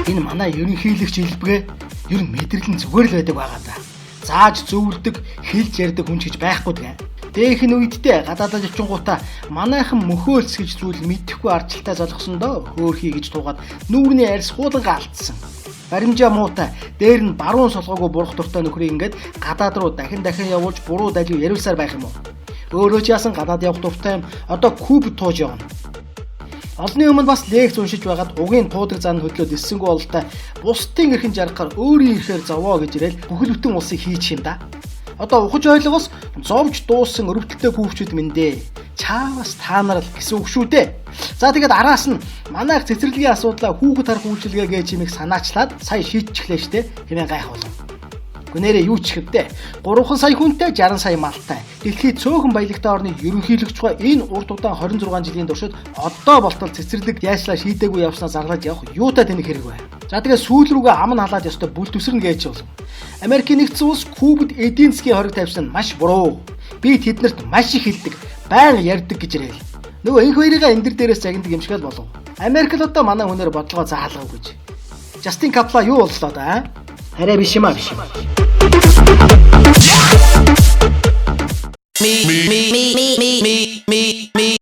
Энэ манай ерөнхийлөгч хэлбэгээ ер нь мэдрэлэн зүгээр л байдаг байгаа да. Зааж зөвлөдөг, хэлж ярьдаг хүн ч гэж байхгүй дгээ. Дэх нь үедээ гадаадд очингуудаа манайхан мөхөөлс гэж зүйл мэдэхгүй ардчилтай золгосондоо хөөхий гэж туугаад нүүрний арьс хуулангаа алдсан. Баримжаа муутай дээр нь баруун солгоогүй бурах дуртай нөхрийг ингээд гадаад руу дахин явуулж буруу дажиг яриулсаар байх юм уу? Өөрөө ч яасан гадаад явах дуртай юм. Одоо куб тууж явна. Олонний өмнө бас лекц уншиж байгаад угийн туудаг зан хөдлөөд эссэнгүү бололтой бусдын эрхэн жаргахаар өөрийн ихээр зовоо гэж ирээл бүхэл бүтэн улсыг хийчих юм да. Одоо ухаж ойлгоос зовж дууссан өрөвдөлтөй хүүхчүүд минь дээ. Чаавас та нар л гэсэн үг шүү дээ. За тэгээд араас нь манайх цэцэрлэгийн асуудлаа хүүхэд харах үйлчилгээ гэж чимийг санаачлаад сая шийдчихлээ штэ. Хэмээн гайхуулна. Гүнээрээ юу ч хэвдэ 3 сая хүнтэй 60 сая малтай дэлхийд цөөхөн баялагтай орны ерөнхийлөгч байгаа энэ урт удаан 26 жилийн туршид одоо болтол цэцэрлэг яашлаа шийдээгүй явснаа зарлаж явах юутай тэнэг хэрэг бай. За тэгээ сүүл рүүгээ ам нь халаад ёстой бүл төсрөн гэж бол. Америкийн нэгдсэн улс Кубад эдийн засгийн хориг тавьсан нь маш буруу. Би тэднэрт маш их хэлдэг, байнга ярьдаг гэж ирээл. Нөгөө энх хоёрыгаа эндэр дээрээс загнадаг юм шиг л болов. Америк л одоо манай хүнээр бодлогоо заалгав гэж. Justin Kapla юу боллоо да? Арай биш юм аа биш. Me